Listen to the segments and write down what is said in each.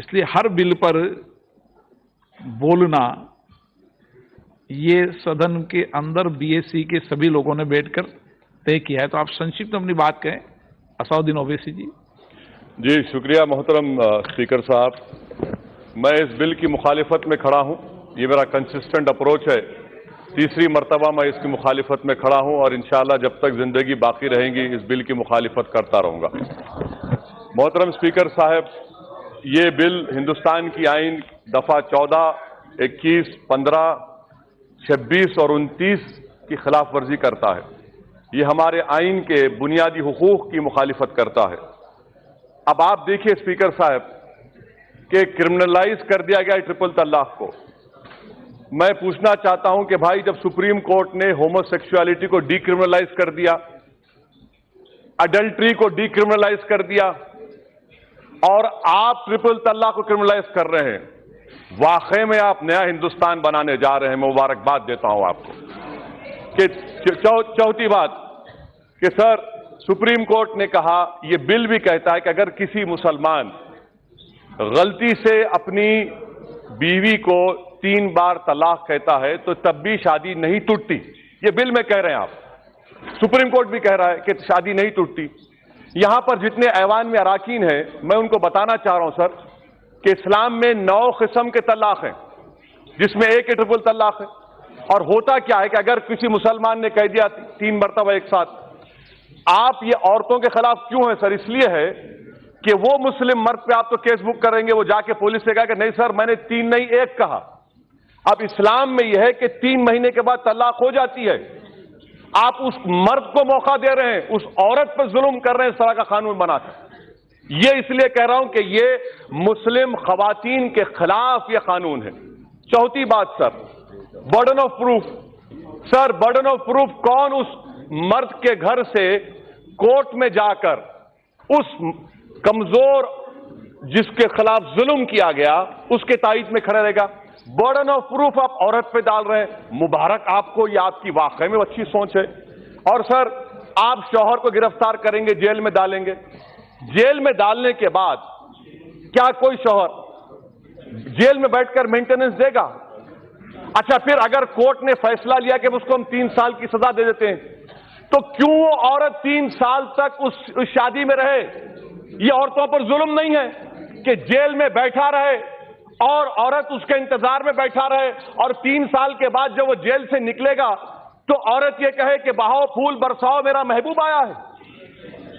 इसलिए हर बिल पर बोलना ये सदन के अंदर बीएससी के सभी लोगों ने बैठकर तय किया है। तो आप संक्षिप्त अपनी बात कहें असाउद्दीन ओवैसी जी। जी शुक्रिया मोहतरम स्पीकर साहब। मैं इस बिल की मुखालिफत में खड़ा हूं, ये मेरा कंसिस्टेंट अप्रोच है। तीसरी मरतबा मैं इसकी मुखालिफत में खड़ा हूं और इंशाअल्लाह जब तक जिंदगी बाकी रहेगी इस बिल की मुखालिफत करता रहूंगा। मोहतरम स्पीकर साहब, ये बिल हिंदुस्तान की आइन दफा 14, 21, 15, 26 और 29 की खिलाफ वर्जी करता है। ये हमारे आइन के बुनियादी हुकूक की मुखालिफत करता है। अब आप देखिए स्पीकर साहब कि क्रिमिनलाइज कर दिया गया ट्रिपल तलाक को। मैं पूछना चाहता हूं कि भाई जब सुप्रीम कोर्ट ने होमोसेक्सुअलिटी को डीक्रिमिनलाइज कर दिया, अडल्ट्री को डीक्रिमिनलाइज कर दिया और आप ट्रिपल तलाक को क्रिमिनलाइज कर रहे हैं, वाकई में आप नया हिंदुस्तान बनाने जा रहे हैं। मैं मुबारकबाद देता हूं आपको। कि चौथी बात कि सर सुप्रीम कोर्ट ने कहा, यह बिल भी कहता है कि अगर किसी मुसलमान गलती से अपनी बीवी को 3 बार तलाक कहता है तो तब भी शादी नहीं टूटती। ये बिल में कह रहे हैं आप, सुप्रीम कोर्ट भी कह रहा है कि शादी नहीं टूटती। यहां पर जितने ऐवान में अराकीन हैं, मैं उनको बताना चाह रहा हूं सर कि इस्लाम में 9 किस्म के तलाक हैं, जिसमें एक ट्रिपल तलाक है। और होता क्या है कि अगर किसी मुसलमान ने कह दिया 3 मरतबा एक साथ, आप ये औरतों के खिलाफ क्यों है सर? इसलिए है कि वो मुस्लिम मर्द पे आप तो केस बुक करेंगे, वो जाके पुलिस से कहा कि नहीं सर मैंने 3 नहीं 1 कहा। अब इस्लाम में यह है कि 3 महीने के बाद तलाक हो जाती है। आप उस मर्द को मौका दे रहे हैं, उस औरत पर जुल्म कर रहे हैं इस तरह का कानून बनाकर। ये इसलिए कह रहा हूं कि ये मुस्लिम खवातीन के खिलाफ ये कानून है। चौथी बात sir, burden of proof. Sir burden of proof कौन उस मर्द के घर से कोर्ट में जाकर उस कमजोर जिसके खिलाफ जुल्म किया गया उसके तायद में खड़ा रहेगा? बर्डन ऑफ प्रूफ आप औरत पे डाल रहे हैं। मुबारक आपको, ये आपकी वाकई में अच्छी सोच है। और सर आप शौहर को गिरफ्तार करेंगे, जेल में डालेंगे। जेल में डालने के बाद क्या कोई शौहर जेल में बैठकर मेंटेनेंस देगा? अच्छा, फिर अगर कोर्ट ने फैसला लिया कि उसको हम 3 साल की सजा दे देते हैं, तो क्यों वो औरत 3 साल तक उस शादी में रहे? ये औरतों पर जुल्म नहीं है कि जेल में बैठा रहे और औरत उसके इंतजार में बैठा रहे और 3 साल के बाद जब वो जेल से निकलेगा तो औरत ये कहे कि बहाओ फूल बरसाओ मेरा महबूब आया है?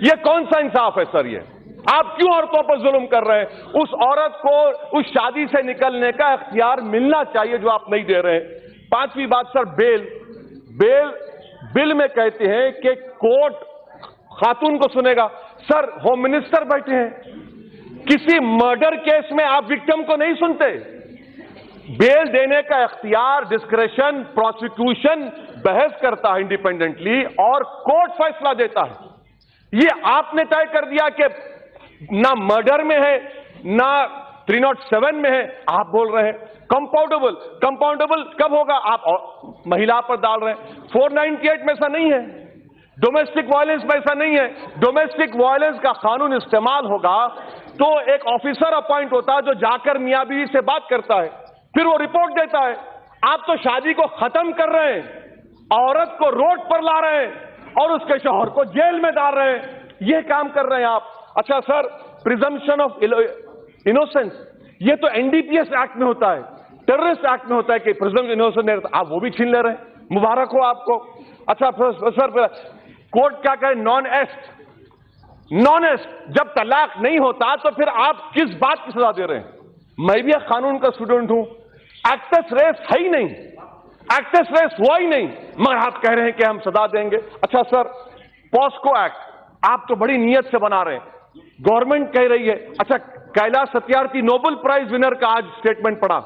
ये कौन सा इंसाफ है सर? ये आप क्यों औरतों पर जुल्म कर रहे हैं? उस औरत को उस शादी से निकलने का इख्तियार मिलना चाहिए जो आप नहीं दे रहे हैं। 5वीं बात सर, बेल बिल में कहते हैं कि कोर्ट खातून को सुनेगा। सर होम मिनिस्टर बैठे हैं, किसी मर्डर केस में आप विक्टिम को नहीं सुनते? बेल देने का इख्तियार डिस्क्रेशन प्रोसिक्यूशन बहस करता है इंडिपेंडेंटली और कोर्ट फैसला देता है। ये आपने तय कर दिया कि ना मर्डर में है ना 307 में है। आप बोल रहे हैं कंपाउंडेबल कब होगा? आप महिला पर डाल रहे हैं। 498 में ऐसा नहीं है, डोमेस्टिक वायलेंस में ऐसा नहीं है। डोमेस्टिक वायलेंस का कानून इस्तेमाल होगा तो एक ऑफिसर अपॉइंट होता है जो जाकर मियां बीवी से बात करता है, फिर वो रिपोर्ट देता है। आप तो शादी को खत्म कर रहे हैं, औरत को रोड पर ला रहे हैं और उसके शौहर को जेल में डाल रहे हैं। ये काम कर रहे हैं आप। अच्छा सर, प्रिजम्पशन ऑफ इनोसेंस, ये तो एनडीपीएस एक्ट में होता है, टेररिस्ट एक्ट में होता है कि प्रिजम्पशन इनोसेंस नहीं रहता। आप वो भी छीन ले रहे हैं। मुबारक हो आपको। अच्छा सर, कोर्ट क्या कहे? नॉन एस्ट जब तलाक नहीं होता तो फिर आप किस बात की सजा दे रहे हैं? मैं भी एक कानून का स्टूडेंट हूं। एक्टस रेस है ही नहीं, एक्टस रेस हुआ ही नहीं, मगर आप कह रहे हैं कि हम सजा देंगे। अच्छा सर, पॉस्को एक्ट आप तो बड़ी नीयत से बना रहे हैं, गवर्नमेंट कह रही है। अच्छा, Kailash Satyarthi Nobel prize winner का आज स्टेटमेंट पढ़ा,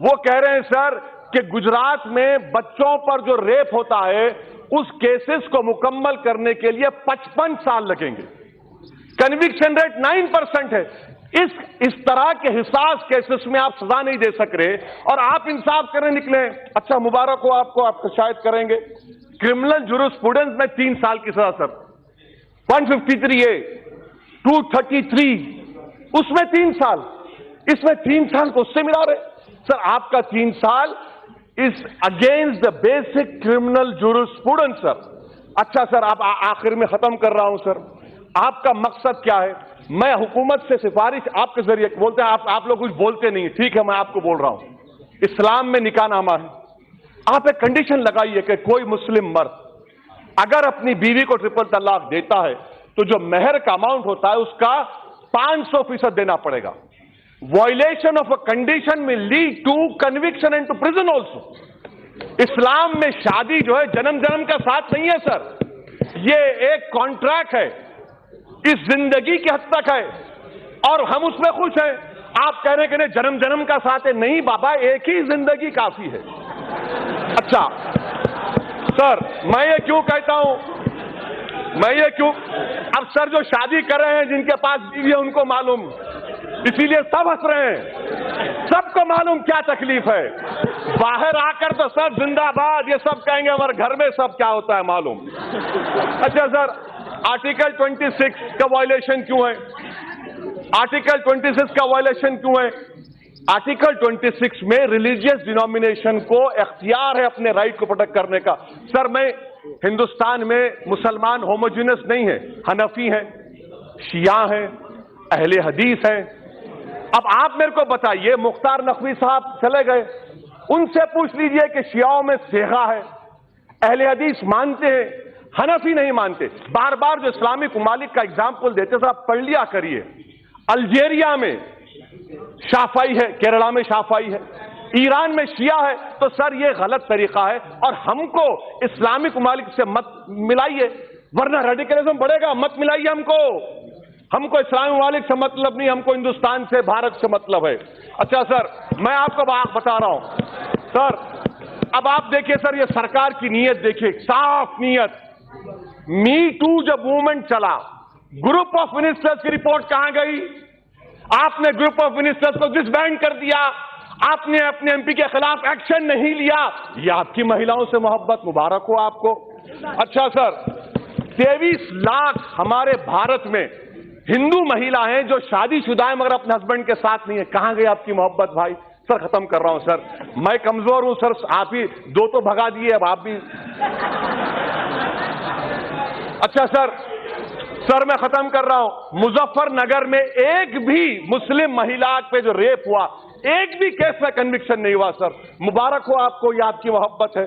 वो कह रहे हैं सर कि गुजरात में बच्चों पर जो रेप होता है उस केसेस को मुकम्मल करने के लिए 55 साल लगेंगे। कन्विक्शन रेट 9% है। इस तरह के हिसास केसेस में आप सजा नहीं दे सक रहे और आप इंसाफ करने निकले। अच्छा, मुबारक हो आपको, आप शायद करेंगे। क्रिमिनल जूरिस्प्रूडेंस में 3 साल की सजा सर, 153A, 233 उसमें 3 साल। इसमें 3 साल को उससे मिला रहे। सर आपका 3 साल is against the basic criminal jurisprudence sir. अच्छा सर, आप आखिर में खत्म कर रहा हूं सर, आपका मकसद क्या है? मैं हुकूमत से सिफारिश आपके जरिए बोलते हैं, आप लोग कुछ बोलते नहीं, ठीक है, मैं आपको बोल रहा हूं, इस्लाम में निकाहनामा है, आप एक कंडीशन लगाइए कि कोई मुस्लिम मर्द अगर अपनी बीवी को ट्रिपल तलाक देता है तो जो मेहर का अमाउंट होता है उसका 500% देना पड़ेगा। वायलेशन ऑफ अ कंडीशन में lead to conviction and to prison also. इस्लाम में शादी जो है जन्म जन्म का साथ नहीं है सर, ये एक कॉन्ट्रैक्ट है, इस जिंदगी की हद तक है और हम उसमें खुश हैं। आप कह रहे हैं कि नहीं जन्म जन्म का साथ है, नहीं बाबा, एक ही जिंदगी काफी है। अच्छा सर, मैं ये क्यों कहता हूं, अब सर जो शादी कर रहे हैं जिनके पास बीवी है उनको मालूम, इसीलिए सब हंस रहे हैं, सबको मालूम क्या तकलीफ है। बाहर आकर तो सब जिंदाबाद ये सब कहेंगे, हमारे घर में सब क्या होता है मालूम। अच्छा सर, आर्टिकल 26 का वायलेशन क्यों है? आर्टिकल 26 का वायलेशन क्यों है? आर्टिकल 26 में रिलीजियस डिनोमिनेशन को इख्तियार है अपने राइट को प्रोटेक्ट करने का। सर मैं हिंदुस्तान में मुसलमान होमोजीनियस नहीं है, हनफी हैं, शिया हैं, अहले हदीस हैं। अब आप मेरे को बताइए, मुख्तार नकवी साहब चले गए, उनसे पूछ लीजिए कि शियाओं में सेगा है, अहले हदीस मानते हैं, हनफी नहीं मानते। बार बार जो इस्लामिक ममालिक का एग्जाम्पल देते साहब पढ़ लिया करिए। अल्जीरिया में शाफाई है, केरला में शाफाई है, ईरान में शिया है, तो सर ये गलत तरीका है और हमको इस्लामिक ममालिक से मत मिलाइए वरना रेडिकलिज्म बढ़ेगा। मत मिलाइए हमको इस्लामिक ममालिक से मतलब नहीं, हमको हिंदुस्तान से, भारत से मतलब है। अच्छा सर, मैं आपको बात बता रहा हूं सर, अब आप देखिए सर, ये सरकार की नीयत देखिए, साफ नीयत। मी टू जब मूवमेंट चला, ग्रुप ऑफ मिनिस्टर्स की रिपोर्ट कहां गई? आपने ग्रुप ऑफ मिनिस्टर्स को डिसबैंड कर दिया, आपने अपने एमपी के खिलाफ एक्शन नहीं लिया। ये आपकी महिलाओं से मोहब्बत, मुबारक हो आपको। अच्छा सर, 23 लाख हमारे भारत में हिंदू महिला हैं जो शादीशुदा हैं मगर अपने हस्बैंड के साथ नहीं है। कहां गई आपकी मोहब्बत भाई? सर खत्म कर रहा हूं सर, मैं कमजोर हूं सर, आप ही 2 तो भगा दिए, अब आप भी। अच्छा सर मैं खत्म कर रहा हूं। मुजफ्फरनगर में एक भी मुस्लिम महिला पे जो रेप हुआ, एक भी केस में कन्विक्शन नहीं हुआ सर, मुबारक हो आपको, ये आपकी मोहब्बत है।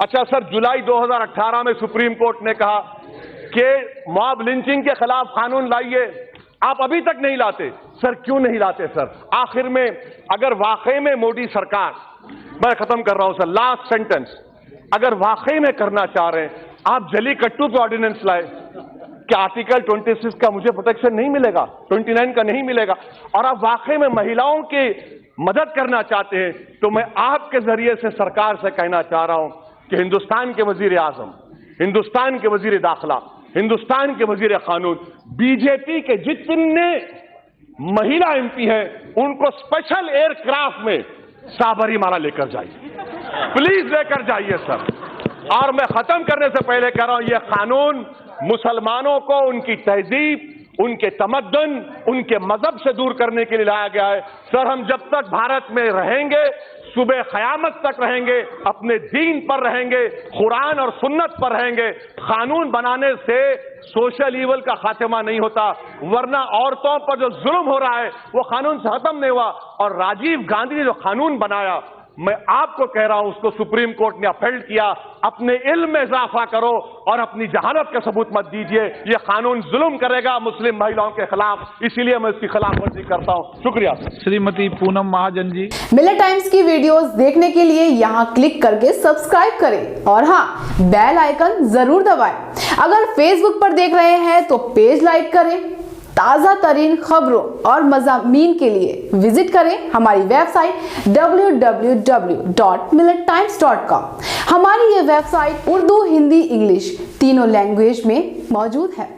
अच्छा सर, जुलाई 2018 में सुप्रीम कोर्ट ने कहा कि मॉब लिंचिंग के खिलाफ कानून लाइए, आप अभी तक नहीं लाते। सर क्यों नहीं लाते सर? आखिर में अगर वाकई में मोदी सरकार, मैं खत्म कर रहा हूं सर, लास्ट सेंटेंस, अगर वाकई में करना चाह रहे हैं, आप जलीकट्टू पे ऑर्डिनेंस लाए कि आर्टिकल 26 का मुझे प्रोटेक्शन नहीं मिलेगा, 29 का नहीं मिलेगा, और आप वाकई में महिलाओं की मदद करना चाहते हैं, तो मैं आपके जरिए से सरकार से कहना चाह रहा हूं कि हिंदुस्तान के वजीर आजम, हिंदुस्तान के वजीर दाखिला, हिंदुस्तान के वजीर कानून, बीजेपी के जितने महिला एमपी हैं, उनको स्पेशल एयरक्राफ्ट में साबरीमाला लेकर जाइए, प्लीज लेकर जाइए सर। और मैं खत्म करने से पहले कह रहा हूं, यह कानून मुसलमानों को उनकी तहजीब, उनके तमद्दुन, उनके मजहब से दूर करने के लिए लाया गया है। सर हम जब तक भारत में रहेंगे, सुबह क़यामत तक रहेंगे, अपने दीन पर रहेंगे, कुरान और सुन्नत पर रहेंगे। कानून बनाने से सोशल ईवल का खात्मा नहीं होता, वरना औरतों पर जो जुल्म हो रहा है वो कानून से खत्म नहीं हुआ। और राजीव गांधी ने जो कानून बनाया, मैं आपको कह रहा हूं, उसको सुप्रीम कोर्ट ने अपहेल्ड किया। अपने इल्म में इजाफा करो और अपनी जहालत का सबूत मत दीजिए। यह कानून जुल्म करेगा मुस्लिम महिलाओं के खिलाफ, इसीलिए मैं इसकी खिलाफवर्जी करता हूं। शुक्रिया। श्रीमती पूनम महाजन जी। मिलत टाइम्स की वीडियोस देखने के लिए यहाँ क्लिक करके सब्सक्राइब करें और हाँ, बेल आइकन जरूर दबाएं। अगर फेसबुक पर देख रहे हैं तो पेज लाइक करें। ताज़ा तरीन खबरों और मज़ामीन के लिए विजिट करें हमारी वेबसाइट www.millettimes.com। हमारी ये वेबसाइट उर्दू, हिंदी, इंग्लिश तीनों लैंग्वेज में मौजूद है।